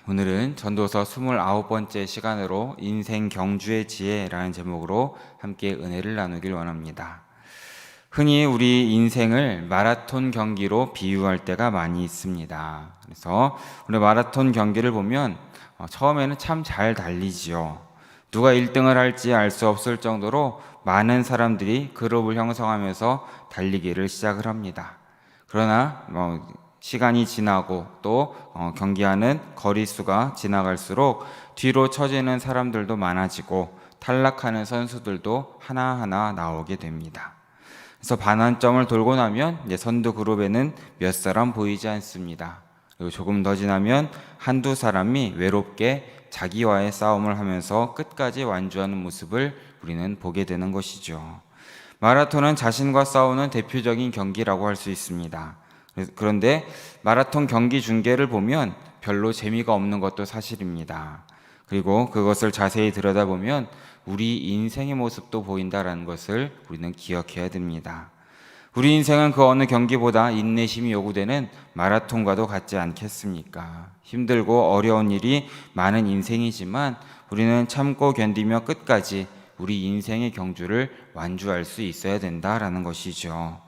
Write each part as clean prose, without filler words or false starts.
오늘은 전도서 29번째 시간으로 인생 경주의 지혜라는 제목으로 함께 은혜를 나누길 원합니다. 흔히 우리 인생을 마라톤 경기로 비유할 때가 많이 있습니다. 그래서 우리 마라톤 경기를 보면 처음에는 참 잘 달리지요. 누가 1등을 할지 알 수 없을 정도로 많은 사람들이 그룹을 형성하면서 달리기를 시작을 합니다. 그러나 시간이 지나고 또 경기하는 거리수가 지나갈수록 뒤로 처지는 사람들도 많아지고 탈락하는 선수들도 하나하나 나오게 됩니다. 그래서 반환점을 돌고 나면 이제 선두 그룹에는 몇 사람 보이지 않습니다. 그리고 조금 더 지나면 한두 사람이 외롭게 자기와의 싸움을 하면서 끝까지 완주하는 모습을 우리는 보게 되는 것이죠. 마라톤은 자신과 싸우는 대표적인 경기라고 할 수 있습니다. 그런데 마라톤 경기 중계를 보면 별로 재미가 없는 것도 사실입니다. 그리고 그것을 자세히 들여다보면 우리 인생의 모습도 보인다는 것을 우리는 기억해야 됩니다. 우리 인생은 그 어느 경기보다 인내심이 요구되는 마라톤과도 같지 않겠습니까? 힘들고 어려운 일이 많은 인생이지만 우리는 참고 견디며 끝까지 우리 인생의 경주를 완주할 수 있어야 된다라는 것이죠.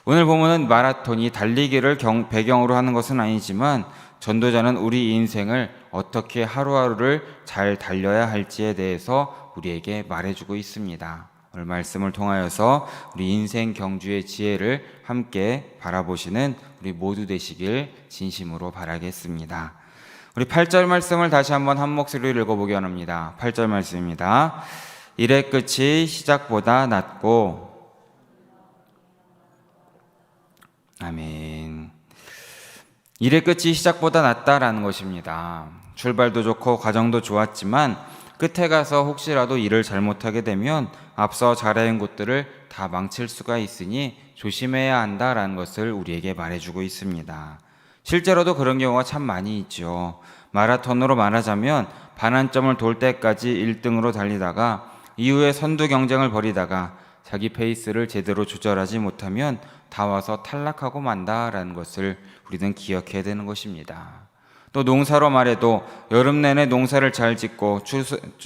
오늘 본문은 마라톤이 달리기를 배경으로 하는 것은 아니지만 전도자는 우리 인생을 어떻게 하루하루를 잘 달려야 할지에 대해서 우리에게 말해주고 있습니다. 오늘 말씀을 통하여서 우리 인생 경주의 지혜를 함께 바라보시는 우리 모두 되시길 진심으로 바라겠습니다. 우리 8절 말씀을 다시 한번 한 목소리로 읽어보기 원합니다. 8절 말씀입니다. 일의 끝이 시작보다 낫고 아멘. 일의 끝이 시작보다 낫다라는 것입니다. 출발도 좋고 과정도 좋았지만 끝에 가서 혹시라도 일을 잘못하게 되면 앞서 잘해온 곳들을 다 망칠 수가 있으니 조심해야 한다라는 것을 우리에게 말해주고 있습니다. 실제로도 그런 경우가 참 많이 있죠. 마라톤으로 말하자면 반환점을 돌 때까지 1등으로 달리다가 이후에 선두 경쟁을 벌이다가 자기 페이스를 제대로 조절하지 못하면 다 와서 탈락하고 만다라는 것을 우리는 기억해야 되는 것입니다. 또 농사로 말해도 여름 내내 농사를 잘 짓고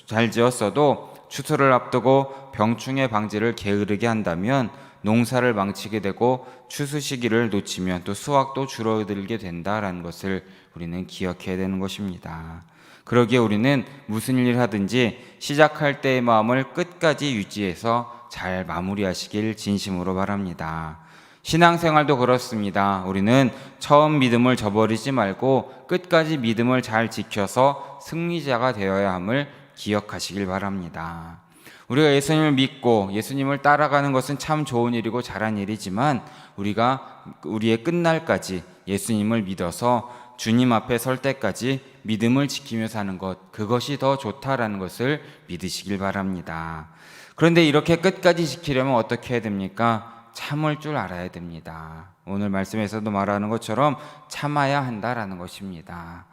잘 지었어도 추수를 앞두고 병충해 방지를 게으르게 한다면 농사를 망치게 되고 추수 시기를 놓치면 또 수확도 줄어들게 된다라는 것을 우리는 기억해야 되는 것입니다. 그러기에 우리는 무슨 일을 하든지 시작할 때의 마음을 끝까지 유지해서 잘 마무리하시길 진심으로 바랍니다. 신앙생활도 그렇습니다. 우리는 처음 믿음을 저버리지 말고 끝까지 믿음을 잘 지켜서 승리자가 되어야 함을 기억하시길 바랍니다. 우리가 예수님을 믿고 예수님을 따라가는 것은 참 좋은 일이고 잘한 일이지만 우리가 우리의 끝날까지 예수님을 믿어서 주님 앞에 설 때까지 믿음을 지키며 사는 것, 그것이 더 좋다라는 것을 믿으시길 바랍니다. 그런데 이렇게 끝까지 지키려면 어떻게 해야 됩니까? 참을 줄 알아야 됩니다. 오늘 말씀에서도 말하는 것처럼 참아야 한다라는 것입니다.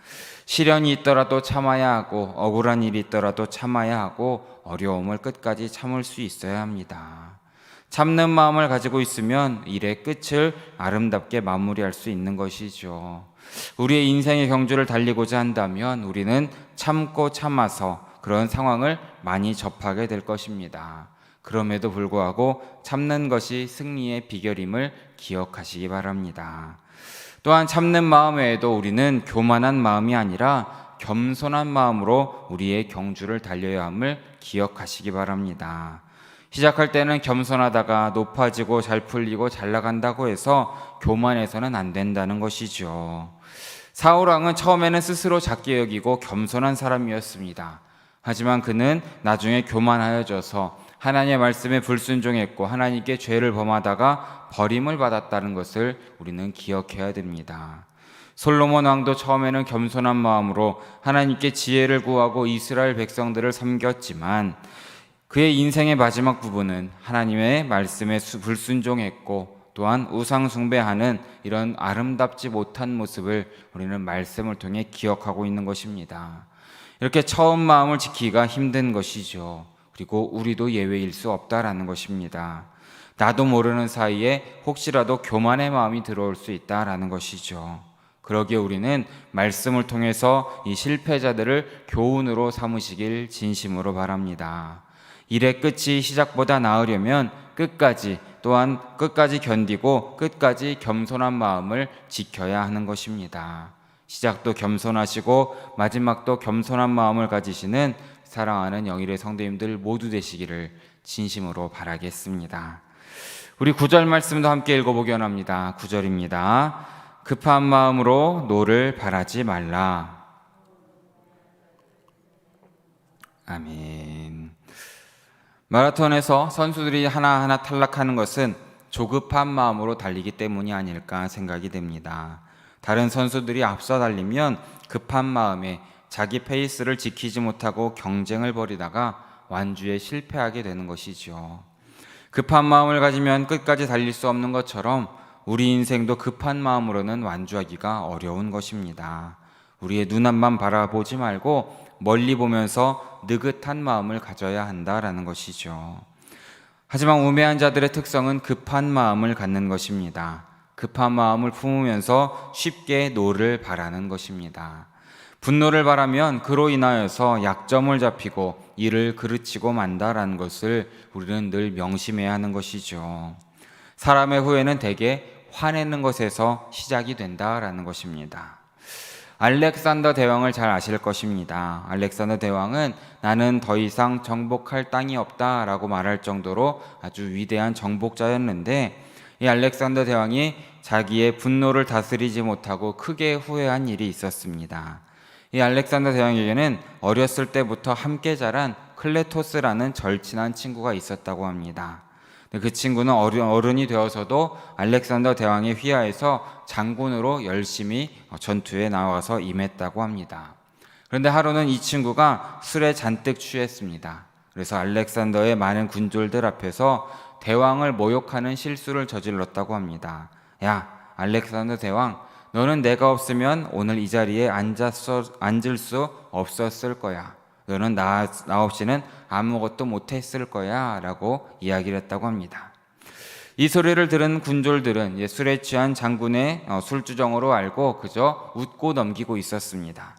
시련이 있더라도 참아야 하고 억울한 일이 있더라도 참아야 하고 어려움을 끝까지 참을 수 있어야 합니다. 참는 마음을 가지고 있으면 일의 끝을 아름답게 마무리할 수 있는 것이죠. 우리의 인생의 경주를 달리고자 한다면 우리는 참고 참아서 그런 상황을 많이 접하게 될 것입니다. 그럼에도 불구하고 참는 것이 승리의 비결임을 기억하시기 바랍니다. 또한 참는 마음 외에도 우리는 교만한 마음이 아니라 겸손한 마음으로 우리의 경주를 달려야 함을 기억하시기 바랍니다. 시작할 때는 겸손하다가 높아지고 잘 풀리고 잘 나간다고 해서 교만해서는 안 된다는 것이죠. 사울왕은 처음에는 스스로 작게 여기고 겸손한 사람이었습니다. 하지만 그는 나중에 교만하여져서 하나님의 말씀에 불순종했고 하나님께 죄를 범하다가 버림을 받았다는 것을 우리는 기억해야 됩니다. 솔로몬 왕도 처음에는 겸손한 마음으로 하나님께 지혜를 구하고 이스라엘 백성들을 섬겼지만 그의 인생의 마지막 부분은 하나님의 말씀에 불순종했고 또한 우상 숭배하는 이런 아름답지 못한 모습을 우리는 말씀을 통해 기억하고 있는 것입니다. 이렇게 처음 마음을 지키기가 힘든 것이죠. 그리고 우리도 예외일 수 없다라는 것입니다. 나도 모르는 사이에 혹시라도 교만의 마음이 들어올 수 있다라는 것이죠. 그러기에 우리는 말씀을 통해서 이 실패자들을 교훈으로 삼으시길 진심으로 바랍니다. 일의 끝이 시작보다 나으려면 또한 끝까지 견디고 끝까지 겸손한 마음을 지켜야 하는 것입니다. 시작도 겸손하시고 마지막도 겸손한 마음을 가지시는 사랑하는 영일의 성도님들 모두 되시기를 진심으로 바라겠습니다. 우리 9절 말씀도 함께 읽어보기 원합니다. 9절입니다. 급한 마음으로 노를 바라지 말라. 아멘. 마라톤에서 선수들이 하나하나 탈락하는 것은 조급한 마음으로 달리기 때문이 아닐까 생각이 됩니다. 다른 선수들이 앞서 달리면 급한 마음에 자기 페이스를 지키지 못하고 경쟁을 벌이다가 완주에 실패하게 되는 것이죠. 급한 마음을 가지면 끝까지 달릴 수 없는 것처럼 우리 인생도 급한 마음으로는 완주하기가 어려운 것입니다. 우리의 눈앞만 바라보지 말고 멀리 보면서 느긋한 마음을 가져야 한다라는 것이죠. 하지만 우매한 자들의 특성은 급한 마음을 갖는 것입니다. 급한 마음을 품으면서 쉽게 노를 바라는 것입니다. 분노를 바라면 그로 인하여서 약점을 잡히고 이를 그르치고 만다라는 것을 우리는 늘 명심해야 하는 것이죠. 사람의 후회는 대개 화내는 것에서 시작이 된다라는 것입니다. 알렉산더 대왕을 잘 아실 것입니다. 알렉산더 대왕은 나는 더 이상 정복할 땅이 없다라고 말할 정도로 아주 위대한 정복자였는데, 이 알렉산더 대왕이 자기의 분노를 다스리지 못하고 크게 후회한 일이 있었습니다. 이 알렉산더 대왕에게는 어렸을 때부터 함께 자란 클레토스라는 절친한 친구가 있었다고 합니다. 그 친구는 어른이 되어서도 알렉산더 대왕의 휘하에서 장군으로 열심히 전투에 나와서 임했다고 합니다. 그런데 하루는 이 친구가 술에 잔뜩 취했습니다. 그래서 알렉산더의 많은 군졸들 앞에서 대왕을 모욕하는 실수를 저질렀다고 합니다. 야, 알렉산더 대왕, 너는 내가 없으면 오늘 이 자리에 앉을 수 없었을 거야. 너는 나 없이는 아무것도 못했을 거야 라고 이야기를 했다고 합니다. 이 소리를 들은 군졸들은 술에 취한 장군의 술주정으로 알고 그저 웃고 넘기고 있었습니다.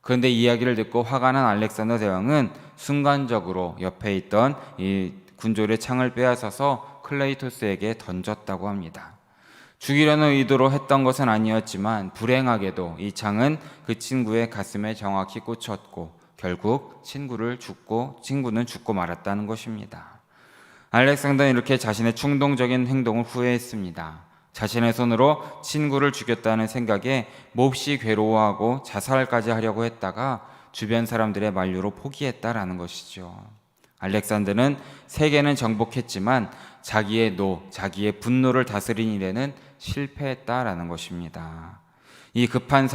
그런데 이야기를 듣고 화가 난 알렉산더 대왕은 순간적으로 옆에 있던 이 군졸의 창을 빼앗아서 클레이토스에게 던졌다고 합니다. 죽이려는 의도로 했던 것은 아니었지만 불행하게도 이 창은 그 친구의 가슴에 정확히 꽂혔고 결국 친구는 죽고 말았다는 것입니다. 알렉산더는 이렇게 자신의 충동적인 행동을 후회했습니다. 자신의 손으로 친구를 죽였다는 생각에 몹시 괴로워하고 자살까지 하려고 했다가 주변 사람들의 만류로 포기했다라는 것이죠. 알렉산더는 세계는 정복했지만 자기의 분노를 다스린 일에는 실패했다라는 것입니다. 이 급한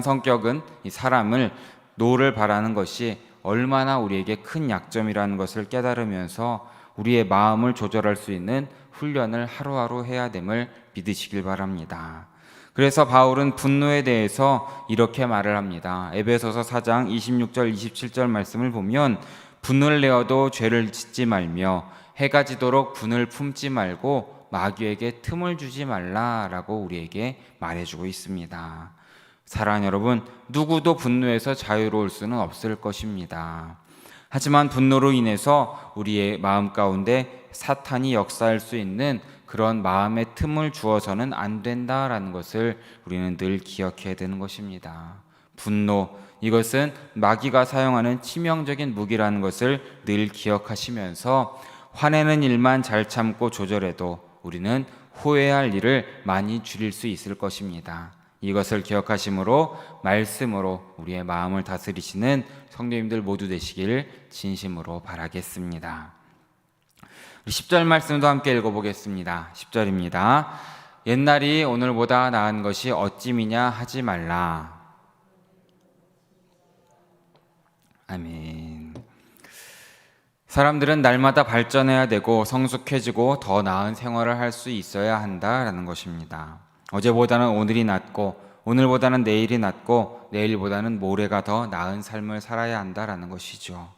성격은 이 사람을 노를 바라는 것이 얼마나 우리에게 큰 약점이라는 것을 깨달으면서 우리의 마음을 조절할 수 있는 훈련을 하루하루 해야 됨을 믿으시길 바랍니다. 그래서 바울은 분노에 대해서 이렇게 말을 합니다. 에베소서 4장 26절 27절 말씀을 보면 분을 내어도 죄를 짓지 말며 해가 지도록 분을 품지 말고 마귀에게 틈을 주지 말라라고 우리에게 말해주고 있습니다. 사랑하는 여러분, 누구도 분노에서 자유로울 수는 없을 것입니다. 하지만 분노로 인해서 우리의 마음 가운데 사탄이 역사할 수 있는 그런 마음의 틈을 주어서는 안 된다라는 것을 우리는 늘 기억해야 되는 것입니다. 분노, 이것은 마귀가 사용하는 치명적인 무기라는 것을 늘 기억하시면서 화내는 일만 잘 참고 조절해도 우리는 후회할 일을 많이 줄일 수 있을 것입니다. 이것을 기억하심으로 말씀으로 우리의 마음을 다스리시는 성도님들 모두 되시길 진심으로 바라겠습니다. 10절 말씀도 함께 읽어보겠습니다. 10절입니다. 옛날이 오늘보다 나은 것이 어찌미냐 하지 말라. 아멘. 사람들은 날마다 발전해야 되고 성숙해지고 더 나은 생활을 할 수 있어야 한다라는 것입니다. 어제보다는 오늘이 낫고 오늘보다는 내일이 낫고 내일보다는 모레가 더 나은 삶을 살아야 한다라는 것이죠.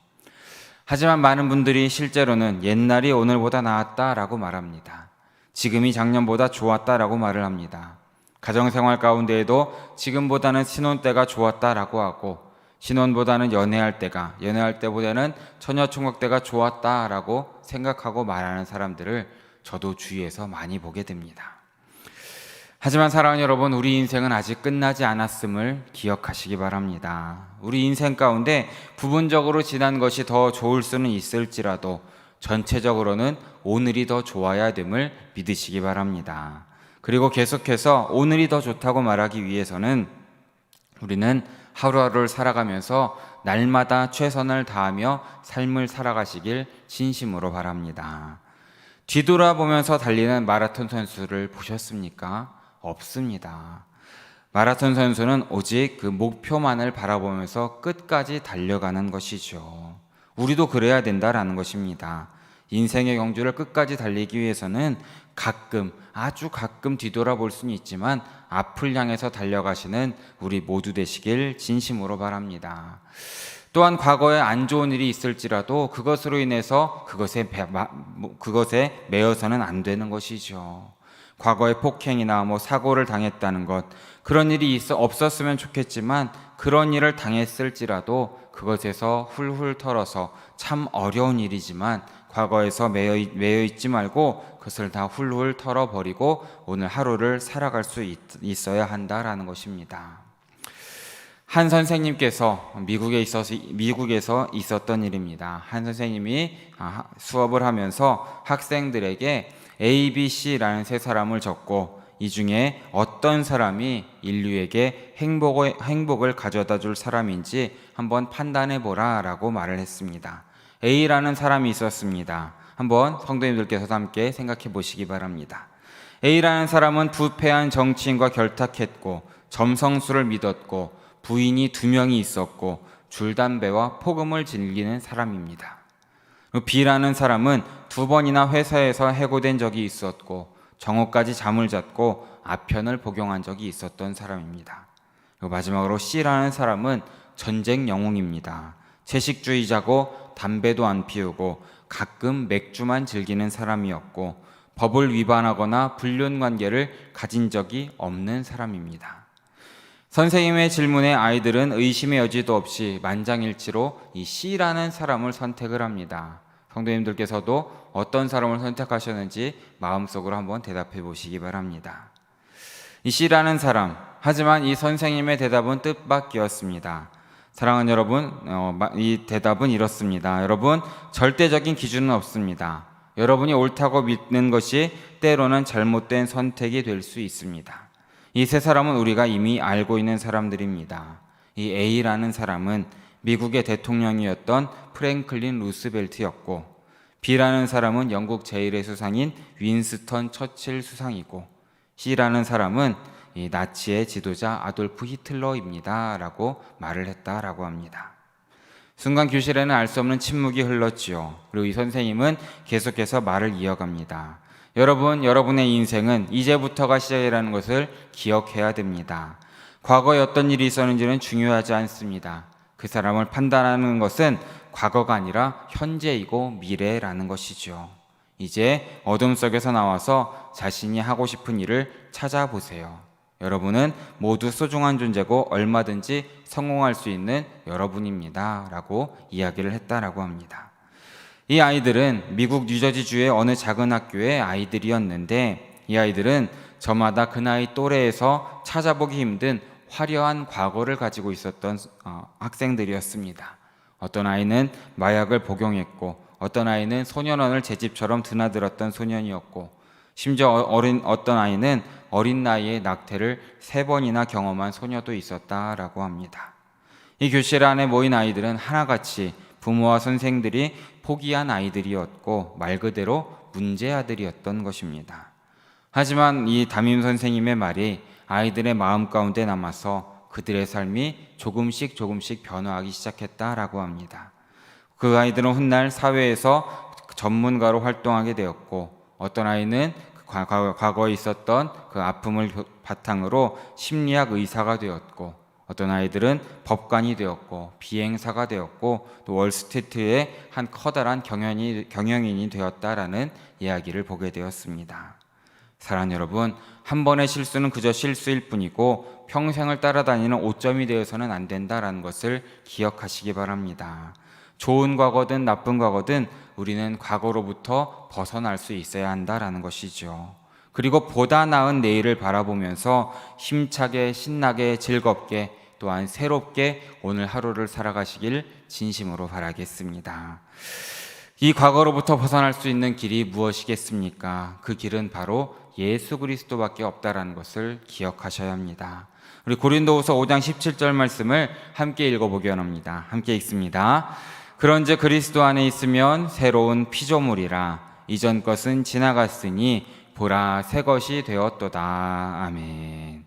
하지만 많은 분들이 실제로는 옛날이 오늘보다 나았다라고 말합니다. 지금이 작년보다 좋았다라고 말을 합니다. 가정생활 가운데에도 지금보다는 신혼 때가 좋았다라고 하고, 신혼보다는 연애할 때보다는 처녀총각 때가 좋았다라고 생각하고 말하는 사람들을 저도 주위에서 많이 보게 됩니다. 하지만 사랑하는 여러분, 우리 인생은 아직 끝나지 않았음을 기억하시기 바랍니다. 우리 인생 가운데 부분적으로 지난 것이 더 좋을 수는 있을지라도 전체적으로는 오늘이 더 좋아야 됨을 믿으시기 바랍니다. 그리고 계속해서 오늘이 더 좋다고 말하기 위해서는 우리는 하루하루를 살아가면서 날마다 최선을 다하며 삶을 살아가시길 진심으로 바랍니다. 뒤돌아보면서 달리는 마라톤 선수를 보셨습니까? 없습니다. 마라톤 선수는 오직 그 목표만을 바라보면서 끝까지 달려가는 것이죠. 우리도 그래야 된다라는 것입니다. 인생의 경주를 끝까지 달리기 위해서는 아주 가끔 뒤돌아볼 수는 있지만 앞을 향해서 달려가시는 우리 모두 되시길 진심으로 바랍니다. 또한 과거에 안 좋은 일이 있을지라도 그것으로 인해서 그것에 매여서는 안 되는 것이죠. 과거에 폭행이나 사고를 당했다는 것, 그런 일이 없었으면 좋겠지만 그런 일을 당했을지라도 그것에서 훌훌 털어서, 참 어려운 일이지만 과거에서 매여 있지 말고 그것을 다 훌훌 털어버리고 오늘 하루를 살아갈 수 있어야 한다라는 것입니다. 한 선생님께서 미국에서 있었던 일입니다. 한 선생님이 수업을 하면서 학생들에게 A, B, C라는 세 사람을 적고 이 중에 어떤 사람이 인류에게 행복을 가져다 줄 사람인지 한번 판단해 보라 라고 말을 했습니다. A라는 사람이 있었습니다. 한번 성도님들께서 함께 생각해 보시기 바랍니다. A라는 사람은 부패한 정치인과 결탁했고 점성술을 믿었고 부인이 2명이 있었고 줄담배와 폭음을 즐기는 사람입니다. B라는 사람은 2번이나 회사에서 해고된 적이 있었고 정오까지 잠을 잤고 아편을 복용한 적이 있었던 사람입니다. 마지막으로 C라는 사람은 전쟁 영웅입니다. 채식주의자고 담배도 안 피우고 가끔 맥주만 즐기는 사람이었고 법을 위반하거나 불륜 관계를 가진 적이 없는 사람입니다. 선생님의 질문에 아이들은 의심의 여지도 없이 만장일치로 이 C라는 사람을 선택을 합니다. 성도님들께서도 어떤 사람을 선택하셨는지 마음속으로 한번 대답해 보시기 바랍니다. 이 C라는 사람, 하지만 이 선생님의 대답은 뜻밖이었습니다. 사랑하는 여러분, 이 대답은 이렇습니다. 여러분, 절대적인 기준은 없습니다. 여러분이 옳다고 믿는 것이 때로는 잘못된 선택이 될 수 있습니다. 이 세 사람은 우리가 이미 알고 있는 사람들입니다. 이 A라는 사람은 미국의 대통령이었던 프랭클린 루스벨트였고, B라는 사람은 영국 제1의 수상인 윈스턴 처칠 수상이고, C라는 사람은 이 나치의 지도자 아돌프 히틀러입니다 라고 말을 했다라고 합니다. 순간 교실에는 알 수 없는 침묵이 흘렀지요. 그리고 이 선생님은 계속해서 말을 이어갑니다. 여러분, 여러분의 인생은 이제부터가 시작이라는 것을 기억해야 됩니다. 과거에 어떤 일이 있었는지는 중요하지 않습니다. 그 사람을 판단하는 것은 과거가 아니라 현재이고 미래라는 것이죠. 이제 어둠 속에서 나와서 자신이 하고 싶은 일을 찾아보세요. 여러분은 모두 소중한 존재고 얼마든지 성공할 수 있는 여러분입니다 라고 이야기를 했다라고 합니다. 이 아이들은 미국 뉴저지주의 어느 작은 학교의 아이들이었는데, 이 아이들은 저마다 그 나이 또래에서 찾아보기 힘든 화려한 과거를 가지고 있었던 학생들이었습니다. 어떤 아이는 마약을 복용했고, 어떤 아이는 소년원을 제 집처럼 드나들었던 소년이었고, 심지어 어떤 아이는 어린 나이에 낙태를 3번이나 경험한 소녀도 있었다라고 합니다. 이 교실 안에 모인 아이들은 하나같이 부모와 선생들이 포기한 아이들이었고 말 그대로 문제아들이었던 것입니다. 하지만 이 담임 선생님의 말이 아이들의 마음 가운데 남아서 그들의 삶이 조금씩 변화하기 시작했다라고 합니다. 그 아이들은 훗날 사회에서 전문가로 활동하게 되었고, 어떤 아이는 과거에 있었던 그 아픔을 바탕으로 심리학 의사가 되었고, 어떤 아이들은 법관이 되었고 비행사가 되었고 또 월스트리트의 한 커다란 경영인이 되었다라는 이야기를 보게 되었습니다. 사랑하는 여러분, 한 번의 실수는 그저 실수일 뿐이고 평생을 따라다니는 오점이 되어서는 안 된다라는 것을 기억하시기 바랍니다. 좋은 과거든 나쁜 과거든 우리는 과거로부터 벗어날 수 있어야 한다라는 것이죠. 그리고 보다 나은 내일을 바라보면서 힘차게 신나게 즐겁게 또한 새롭게 오늘 하루를 살아가시길 진심으로 바라겠습니다. 이 과거로부터 벗어날 수 있는 길이 무엇이겠습니까? 그 길은 바로 예수 그리스도밖에 없다라는 것을 기억하셔야 합니다. 우리 고린도후서 5장 17절 말씀을 함께 읽어보기 원합니다. 함께 읽습니다. 그런즉 그리스도 안에 있으면 새로운 피조물이라 이전 것은 지나갔으니 보라 새 것이 되었도다. 아멘.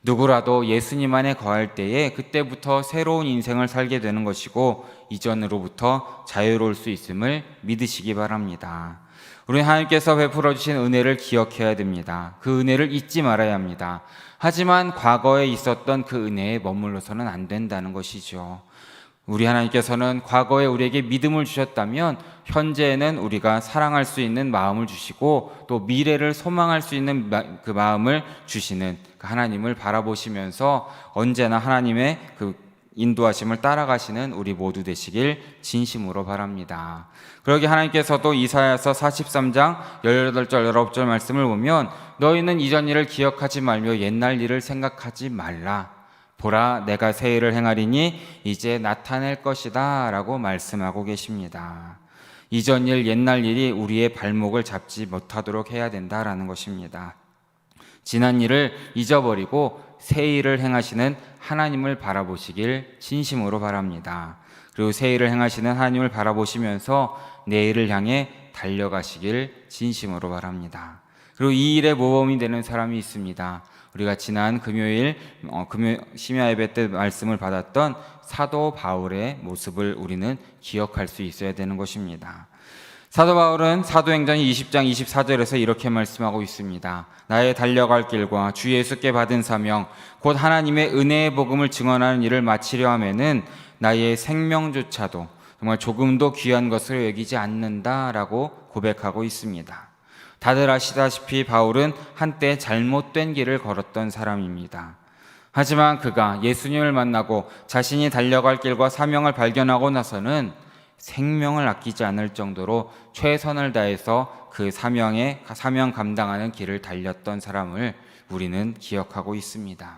누구라도 예수님 안에 거할 때에 그때부터 새로운 인생을 살게 되는 것이고 이전으로부터 자유로울 수 있음을 믿으시기 바랍니다. 우리 하나님께서 베풀어 주신 은혜를 기억해야 됩니다. 그 은혜를 잊지 말아야 합니다. 하지만 과거에 있었던 그 은혜에 머물러서는 안 된다는 것이죠. 우리 하나님께서는 과거에 우리에게 믿음을 주셨다면 현재에는 우리가 사랑할 수 있는 마음을 주시고 또 미래를 소망할 수 있는 그 마음을 주시는 그 하나님을 바라보시면서 언제나 하나님의 그 인도하심을 따라가시는 우리 모두 되시길 진심으로 바랍니다. 그러기 하나님께서도 이사야서 43장 18절 19절 말씀을 보면 너희는 이전 일을 기억하지 말며 옛날 일을 생각하지 말라. 보라 내가 새 일을 행하리니 이제 나타낼 것이다 라고 말씀하고 계십니다. 이전 일 옛날 일이 우리의 발목을 잡지 못하도록 해야 된다라는 것입니다. 지난 일을 잊어버리고 새 일을 행하시는 하나님을 바라보시길 진심으로 바랍니다. 그리고 새 일을 행하시는 하나님을 바라보시면서 내일을 향해 달려가시길 진심으로 바랍니다. 그리고 이 일에 모범이 되는 사람이 있습니다. 우리가 지난 금요일 심야 예배 때 말씀을 받았던 사도 바울의 모습을 우리는 기억할 수 있어야 되는 것입니다. 사도 바울은 사도행전 20장 24절에서 이렇게 말씀하고 있습니다. 나의 달려갈 길과 주 예수께 받은 사명 곧 하나님의 은혜의 복음을 증언하는 일을 마치려 하면은 나의 생명조차도 정말 조금도 귀한 것으로 여기지 않는다라고 고백하고 있습니다. 다들 아시다시피 바울은 한때 잘못된 길을 걸었던 사람입니다. 하지만 그가 예수님을 만나고 자신이 달려갈 길과 사명을 발견하고 나서는 생명을 아끼지 않을 정도로 최선을 다해서 그 사명 감당하는 길을 달렸던 사람을 우리는 기억하고 있습니다.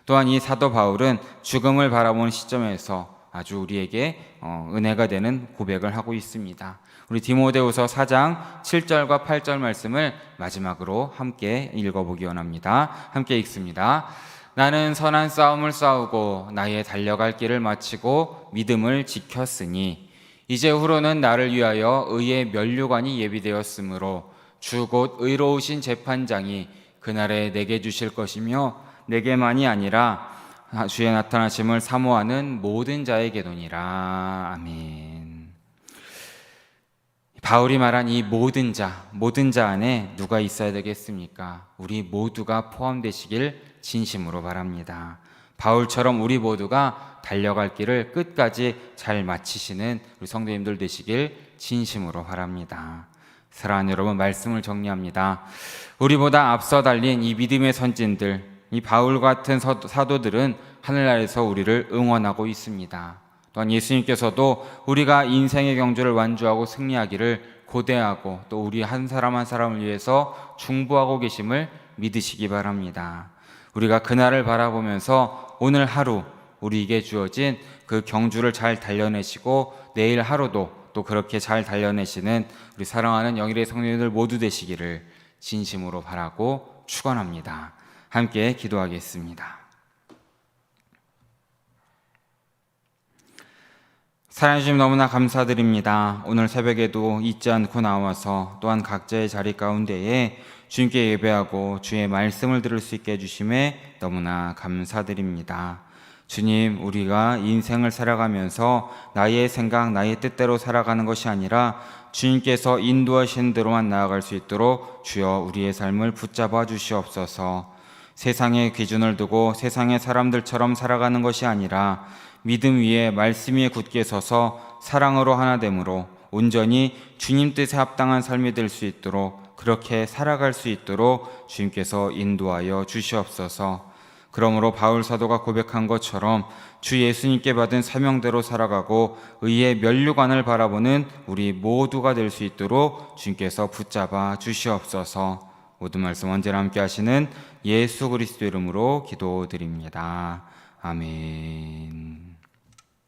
또한 이 사도 바울은 죽음을 바라보는 시점에서 아주 우리에게 은혜가 되는 고백을 하고 있습니다. 우리 디모데후서 4장 7절과 8절 말씀을 마지막으로 함께 읽어보기 원합니다. 함께 읽습니다. 나는 선한 싸움을 싸우고 나의 달려갈 길을 마치고 믿음을 지켰으니 이제후로는 나를 위하여 의의 면류관이 예비되었으므로 주 곧 의로우신 재판장이 그날에 내게 주실 것이며 내게만이 아니라 주의 나타나심을 사모하는 모든 자에게도니라. 아멘. 바울이 말한 이 모든 자 안에 누가 있어야 되겠습니까? 우리 모두가 포함되시길 진심으로 바랍니다. 바울처럼 우리 모두가 달려갈 길을 끝까지 잘 마치시는 우리 성도님들 되시길 진심으로 바랍니다. 사랑하는 여러분, 말씀을 정리합니다. 우리보다 앞서 달린 이 믿음의 선진들, 이 바울 같은 사도들은 하늘나라에서 우리를 응원하고 있습니다. 또한 예수님께서도 우리가 인생의 경주를 완주하고 승리하기를 고대하고 또 우리 한 사람 한 사람을 위해서 중보하고 계심을 믿으시기 바랍니다. 우리가 그날을 바라보면서 오늘 하루 우리에게 주어진 그 경주를 잘 달려내시고 내일 하루도 또 그렇게 잘 달려내시는 우리 사랑하는 영일의 성도님들 모두 되시기를 진심으로 바라고 축원합니다. 함께 기도하겠습니다. 사랑해 주님 너무나 감사드립니다. 오늘 새벽에도 잊지 않고 나와서 또한 각자의 자리 가운데에 주님께 예배하고 주의 말씀을 들을 수 있게 해주심에 너무나 감사드립니다. 주님, 우리가 인생을 살아가면서 나의 생각, 나의 뜻대로 살아가는 것이 아니라 주님께서 인도하신 대로만 나아갈 수 있도록 주여 우리의 삶을 붙잡아 주시옵소서. 세상의 기준을 두고 세상의 사람들처럼 살아가는 것이 아니라 믿음 위에 말씀 위에 굳게 서서 사랑으로 하나 됨으로 온전히 주님 뜻에 합당한 삶이 될 수 있도록 그렇게 살아갈 수 있도록 주님께서 인도하여 주시옵소서. 그러므로 바울 사도가 고백한 것처럼 주 예수님께 받은 사명대로 살아가고 의의 면류관을 바라보는 우리 모두가 될 수 있도록 주님께서 붙잡아 주시옵소서. 모든 말씀 언제나 함께 하시는 예수 그리스도 이름으로 기도드립니다. 아멘.